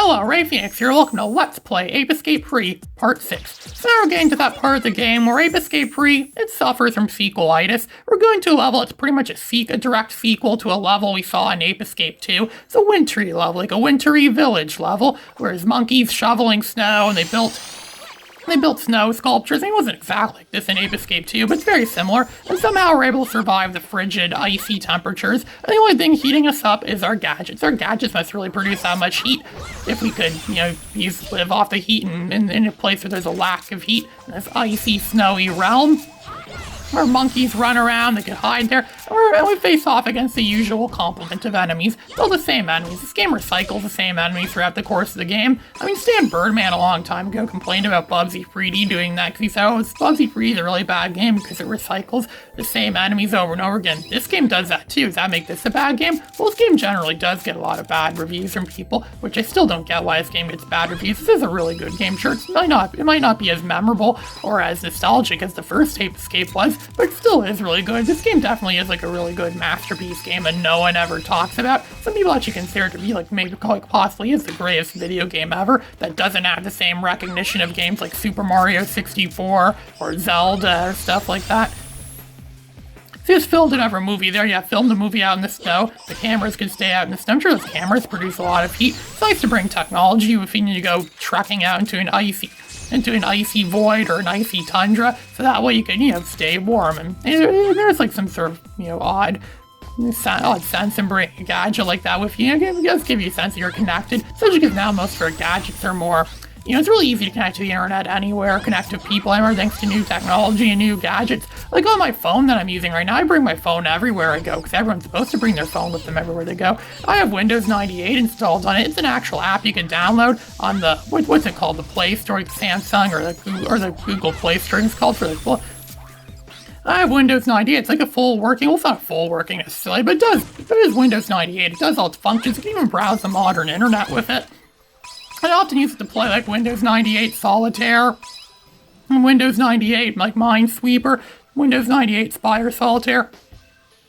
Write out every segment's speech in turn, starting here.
Hello, Ray Phoenix here. Welcome to Let's Play Ape Escape Free Part 6. So now we're getting to that part of the game where Ape Escape Free, it suffers from sequelitis. We're going to a level that's pretty much a direct sequel to a level we saw in Ape Escape 2. It's a wintry level, like a wintry village level, where there's monkeys shoveling snow and they built snow sculptures. It wasn't exactly like this in Ape Escape 2, but it's very similar. And somehow we're able to survive the frigid, icy temperatures. And the only thing heating us up is our gadgets. Our gadgets must really produce that much heat if we could, live off the heat in a place where there's a lack of heat in this icy, snowy realm. Where monkeys run around, they can hide there, and we face off against the usual complement of enemies. Still the same enemies. This game recycles the same enemies throughout the course of the game. I mean, Stan Birdman a long time ago complained about Bubsy 3D doing that, because he said, Bubsy 3D is a really bad game because it recycles the same enemies over and over again. This game does that too. Does that make this a bad game? Well, this game generally does get a lot of bad reviews from people, which I still don't get why this game gets bad reviews. This is a really good game. Sure, it might not be as memorable or as nostalgic as the first Ape Escape was, but it still is really good. This game definitely is like a really good masterpiece game that no one ever talks about. Some people actually consider it to be possibly is the greatest video game ever that doesn't have the same recognition of games like Super Mario 64 or Zelda or stuff like that. So just filmed another movie there. Yeah, filmed the movie out in the snow. The cameras can stay out in the snow. I'm sure those cameras produce a lot of heat. It's nice to bring technology if you need to go trekking out into an icy void or an icy tundra, so that way you can, stay warm. And there's like some sort of, odd sense in bringing a gadget like that with you. It does give you a sense that you're connected, especially because now most of our gadgets are more, it's really easy to connect to the internet anywhere, connect to people anywhere thanks to new technology and new gadgets. Like on my phone that I'm using right now, I bring my phone everywhere I go because everyone's supposed to bring their phone with them everywhere they go. I have Windows 98 installed on it. It's an actual app you can download on the, what's it called, the Play Store, the Samsung or the Google Play Store. It's called for the, I have Windows 98. It's like a full working, well, it's not full working necessarily, but it is Windows 98. It does all its functions. You can even browse the modern internet with it. I often use it to play like Windows 98 Solitaire, and Windows 98 like Minesweeper, Windows 98 Spire Solitaire.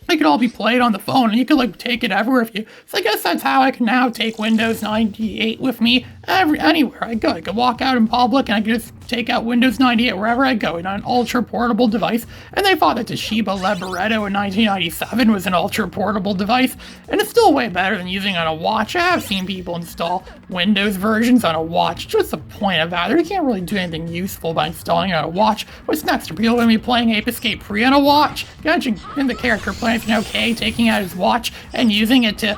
They could all be played on the phone, and you could take it everywhere if you. So I guess that's how I can now take Windows 98 with me anywhere I go. I could walk out in public, and I could just take out Windows 98 wherever I go on an ultra portable device. And they thought that Toshiba Libretto in 1997 was an ultra portable device, and it's still way better than using on a watch. I have seen people install Windows versions on a watch. Just the point of that, you can't really do anything useful by installing it on a watch. What's next? Are people going to be playing Ape Escape Free on a watch? Imagine the character playing okay, taking out his watch and using it to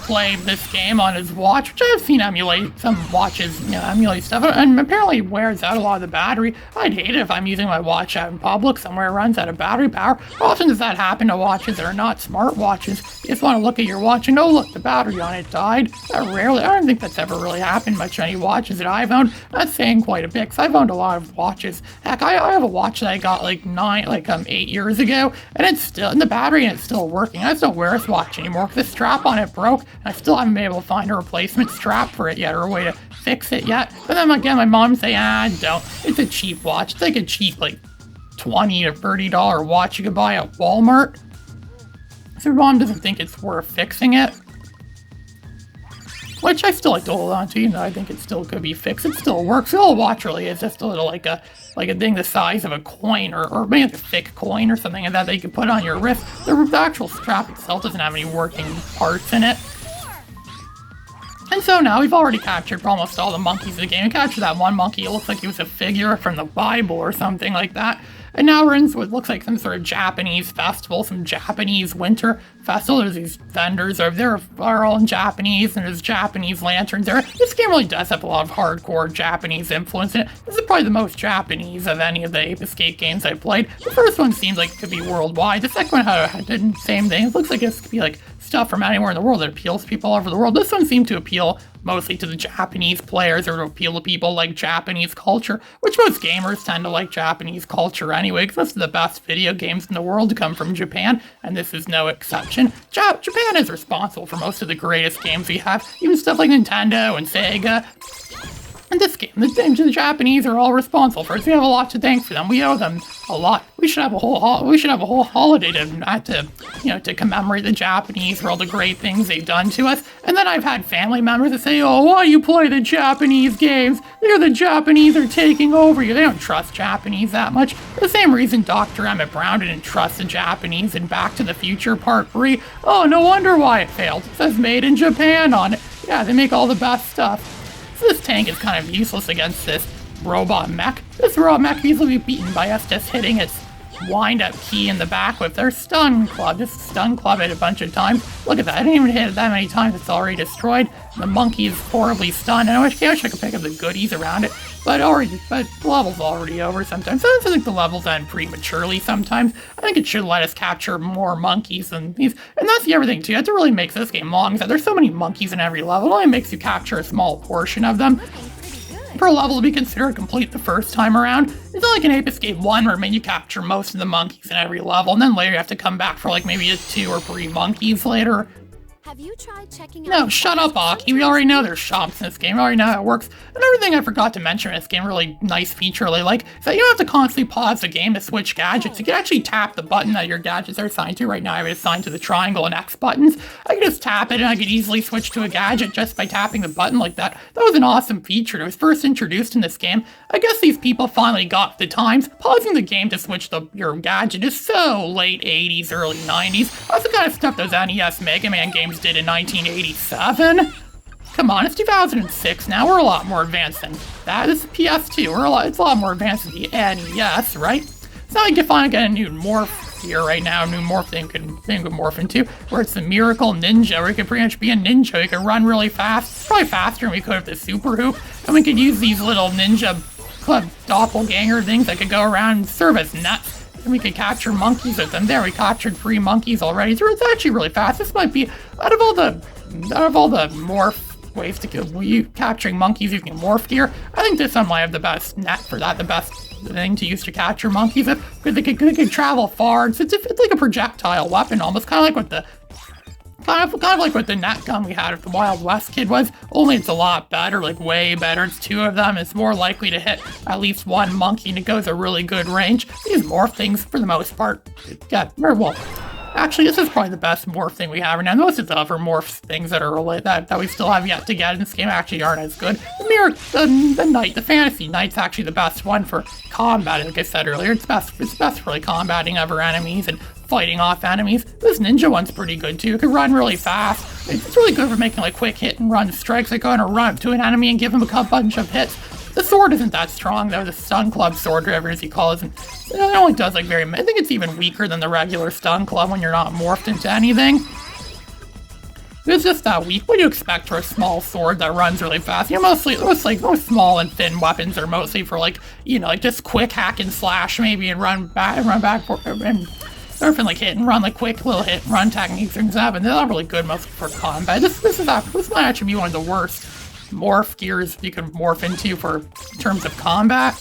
play this game on his watch, which I've seen emulate. Some watches, emulate stuff, and apparently wears out a lot of the battery. I'd hate it if I'm using my watch out in public somewhere it runs out of battery power. How often does that happen to watches that are not smart watches? You just want to look at your watch and, oh look, the battery on it died. Rarely. I don't think that's ever really happened much to any watches that I've owned. That's saying quite a bit, because I've owned a lot of watches. Heck, I have a watch that I got 8 years ago, and the battery and it's still working. I just don't wear this watch anymore because the strap on it broke, and I still haven't been able to find a replacement strap for it yet, or a way to fix it yet. But then again, my mom say, don't. It's a cheap watch. It's like a cheap, $20 to $30 watch you could buy at Walmart. So mom doesn't think it's worth fixing it. Which I still like to hold on to, even though I think it still could be fixed. It still works. The whole watch really is just a little like a thing the size of a coin, or maybe like a thick coin or something like that you can put on your wrist. The actual strap itself doesn't have any working parts in it. And so now we've already captured almost all the monkeys in the game. We captured that one monkey. It looks like he was a figure from the Bible or something like that. And now we're in what looks like some sort of Japanese festival, some Japanese winter festival. There's these vendors they're all in Japanese, and there's Japanese lanterns there. This game really does have a lot of hardcore Japanese influence in it. This is probably the most Japanese of any of the Ape Escape games I've played. The first one seemed like it could be worldwide. The second one had the same thing. It looks like it could be stuff from anywhere in the world that appeals to people all over the world. This one seemed to appeal mostly to the Japanese players, or to appeal to people like Japanese culture, which most gamers tend to like Japanese culture anyway, because most of the best video games in the world come from Japan, and this is no exception. Japan is responsible for most of the greatest games we have, even stuff like Nintendo and Sega. In this game, the Japanese are all responsible for it. We have a lot to thank for them. We owe them a lot. We should have a whole holiday to commemorate the Japanese for all the great things they've done to us. And then I've had family members that say, "Oh, why you play the Japanese games? The Japanese are taking over you." They don't trust Japanese that much. The same reason Dr. Emmett Brown didn't trust the Japanese in Back to the Future Part 3. Oh, no wonder why it failed. It says "Made in Japan" on it. Yeah, they make all the best stuff. So this tank is kind of useless against this robot mech. This robot mech can easily be beaten by us just hitting its wind-up key in the back with their stun club. Just stun club it a bunch of times. Look at that, I didn't even hit it that many times, it's already destroyed. The monkey is horribly stunned, and I wish I could pick up the goodies around it, but the level's already over sometimes. I think the levels end prematurely sometimes. I think it should let us capture more monkeys than these, and that's the other thing too. That really makes this game long, is that there's so many monkeys in every level, it only makes you capture a small portion of them. For a level to be considered complete the first time around, it's not like in Ape Escape 1 where you capture most of the monkeys in every level, and then later you have to come back for maybe 2 or 3 monkeys later. Have you tried checking out? No, shut up, Aki. We already know there's shops in this game. We already know how it works. Another thing I forgot to mention in this game, really nice feature I really like, is that you don't have to constantly pause the game to switch gadgets. You can actually tap the button that your gadgets are assigned to. Right now I have it assigned to the triangle and X buttons. I can just tap it and I can easily switch to a gadget just by tapping the button like that. That was an awesome feature. It was first introduced in this game. I guess these people finally got the times. Pausing the game to switch your gadget is so late 80s, early 90s. That's the kind of stuff those NES Mega Man games did in 1987. Come on, it's 2006 now. We're a lot more advanced than that. This is PS2. It's a lot more advanced than the NES, right? It's not like you finally get a new morph here right now. A new morph thing could morph into, where it's the Miracle Ninja, where you could pretty much be a ninja. You can run really fast, probably faster than we could with the Super Hoop, and we could use these little ninja club doppelganger things that could go around and serve as nuts. And we could capture monkeys with them. There, we captured 3 monkeys already. So it's actually really fast. This might be out of all the morph ways to kill you capturing monkeys using morph gear. I think this one might have the best net for that. The best thing to use to capture monkeys with, because they could travel far. It's like a projectile weapon, almost kind of like what the like what the net gun we had if the Wild West kid was, only it's a lot better, way better. It's 2 of them. It's more likely to hit at least 1 monkey, and it goes a really good range. These morph things, for the most part, yeah, very well. Actually, this is probably the best morph thing we have right now. Most of the other morph things that are related that we still have yet to get in this game actually aren't as good. The Fantasy Knight's actually the best one for combat, like I said earlier. It's best for combating other enemies and fighting off enemies. This ninja one's pretty good too. It can run really fast. It's really good for making quick hit and run strikes. Like going to run up to an enemy and give him a bunch of hits. The sword isn't that strong though. The stun club sword, whatever as he calls it, it only does I think it's even weaker than the regular stun club when you're not morphed into anything. It's just that weak. What do you expect for a small sword that runs really fast? Most small and thin weapons are mostly for just quick hack and slash maybe, and run back and surfing hit and run, quick little hit and run techniques and stuff, and they're not really good mostly for combat. This might actually be one of the worst morph gears you can morph into in terms of combat.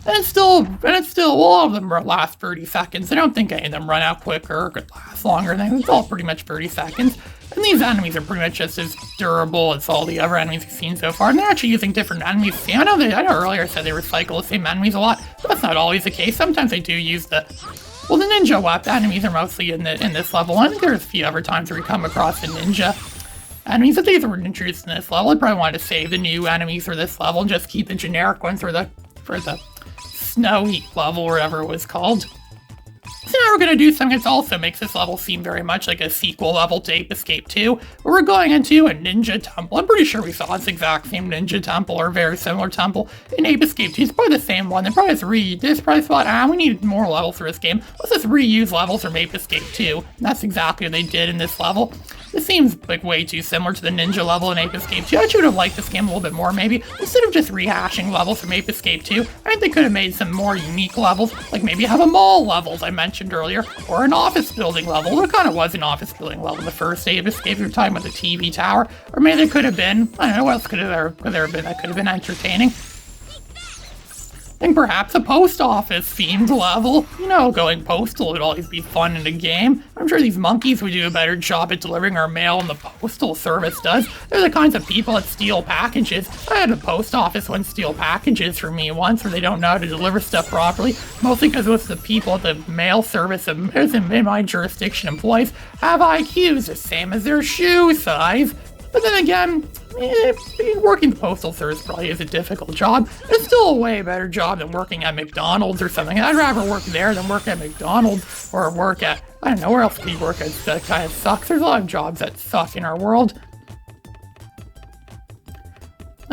And it's still, all of them last 30 seconds. I don't think any of them run out quicker or could last longer. It's all pretty much 30 seconds. And these enemies are pretty much just as durable as all the other enemies we've seen so far. And they're actually using different enemies. See, I know earlier I said they recycle the same enemies a lot, but that's not always the case. Sometimes they do use the ninja weapon enemies are mostly in this level. I think there's a few other times where we come across the ninja enemies, but these were introduced in this level. I probably wanted to save the new enemies for this level and just keep the generic ones for the snowy level, or whatever it was called. So now we're going to do something that also makes this level seem very much like a sequel level to Ape Escape 2, where we're going into a ninja temple. I'm pretty sure we saw this exact same ninja temple, or very similar temple, in Ape Escape 2. It's probably the same one. They probably thought, we need more levels for this game. Let's just reuse levels from Ape Escape 2. And that's exactly what they did in this level. This seems way too similar to the ninja level in Ape Escape 2. I actually would have liked this game a little bit more, maybe. Instead of just rehashing levels from Ape Escape 2, I think they could have made some more unique levels, maybe have a mall level, as I mentioned earlier, or an office building level. There kind of was an office building level in the first Ape Escape. We were talking about the TV tower. Or maybe there could have been, I don't know, what else could there have been that could have been entertaining. think perhaps a post office themed level. You know, going postal would always be fun in a game. I'm sure these monkeys would do a better job at delivering our mail than the postal service does. They're the kinds of people that steal packages. I had a post office one steal packages for me once where they don't know how to deliver stuff properly, mostly because most of the people at the mail service in my jurisdiction employees have IQs the same as their shoe size. But then again, working the postal service probably is a difficult job. It's still a way better job than working at McDonald's or something. I'd rather work there than work at McDonald's or work at, I don't know, where else can you work at that kind of sucks. There's a lot of jobs that suck in our world.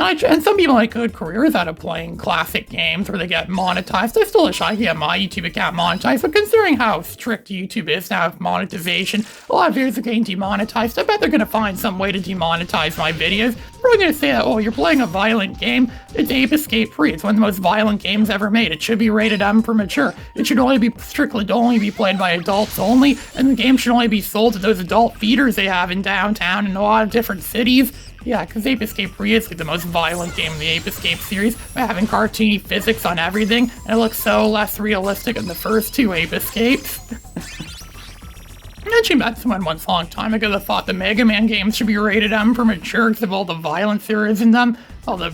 And some people make good careers out of playing classic games where they get monetized. I still wish I could get my YouTube account monetized, but considering how strict YouTube is now with monetization, a lot of videos are getting demonetized. I bet they're going to find some way to demonetize my videos. They're probably going to say that, oh, you're playing a violent game. It's Ape Escape Free. It's one of the most violent games ever made. It should be rated M for mature. It should only be played by adults only, and the game should only be sold to those adult feeders they have in downtown and a lot of different cities. Yeah, because Ape Escape Free is like the most violent game in the Ape Escape series by having cartoony physics on everything, and it looks so less realistic than the first two Ape Escapes. I actually met someone once a long time ago that thought the Mega Man games should be rated M for mature because of all the violence there is in them, all the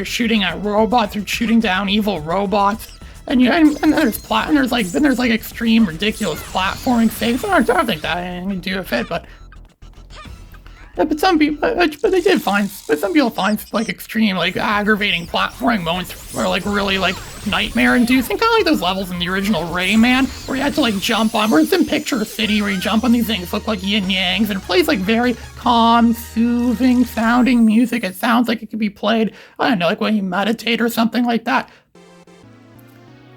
shooting at robots or shooting down evil robots. And there's extreme ridiculous platforming things. I don't think that had anything to do with it, but some people find like extreme, like aggravating platforming moments where like really like nightmare inducing, kind of like those levels in the original Rayman where you had to like jump on, where it's in Picture City where you jump on these things look like yin yangs, and it plays like very calm, soothing sounding music. It sounds like it could be played, I don't know, like when you meditate or something like that.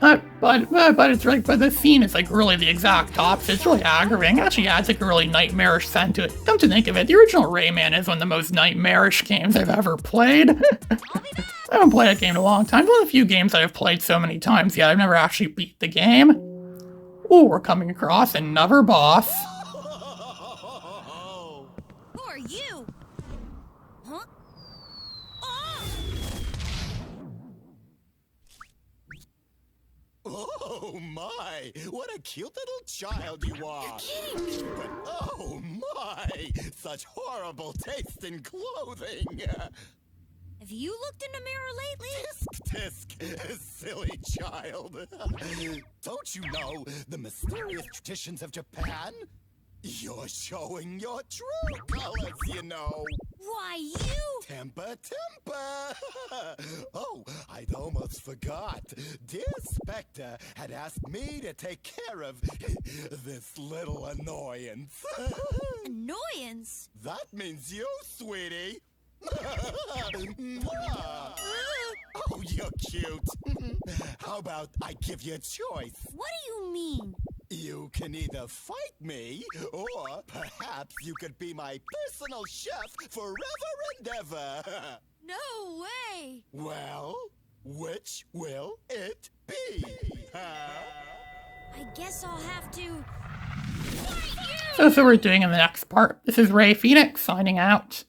But the scene is like really the exact opposite. It's really aggravating. It actually adds like a really nightmarish scent to it. Come to think of it, the original Rayman is one of the most nightmarish games I've ever played. I haven't played that game in a long time. It's one of the few games I've played so many times yet I've never actually beat the game. Ooh, we're coming across another boss. Who are you? Huh? Oh my! What a cute little child you are! You're kidding me! But oh my! Such horrible taste in clothing! Have you looked in the mirror lately? Tisk, silly child. Don't you know the mysterious traditions of Japan? You're showing your true colors, you know. Why, you? Temper. Oh, I'd almost forgot. Dear Spectre had asked me to take care of this little annoyance. Annoyance? That means you, sweetie. Oh, you're cute. How about I give you a choice? What do you mean? You can either fight me, or perhaps you could be my personal chef forever and ever. No way! Well, which will it be? I guess I'll have to... So that's what we're doing in the next part. This is Ray Phoenix signing out.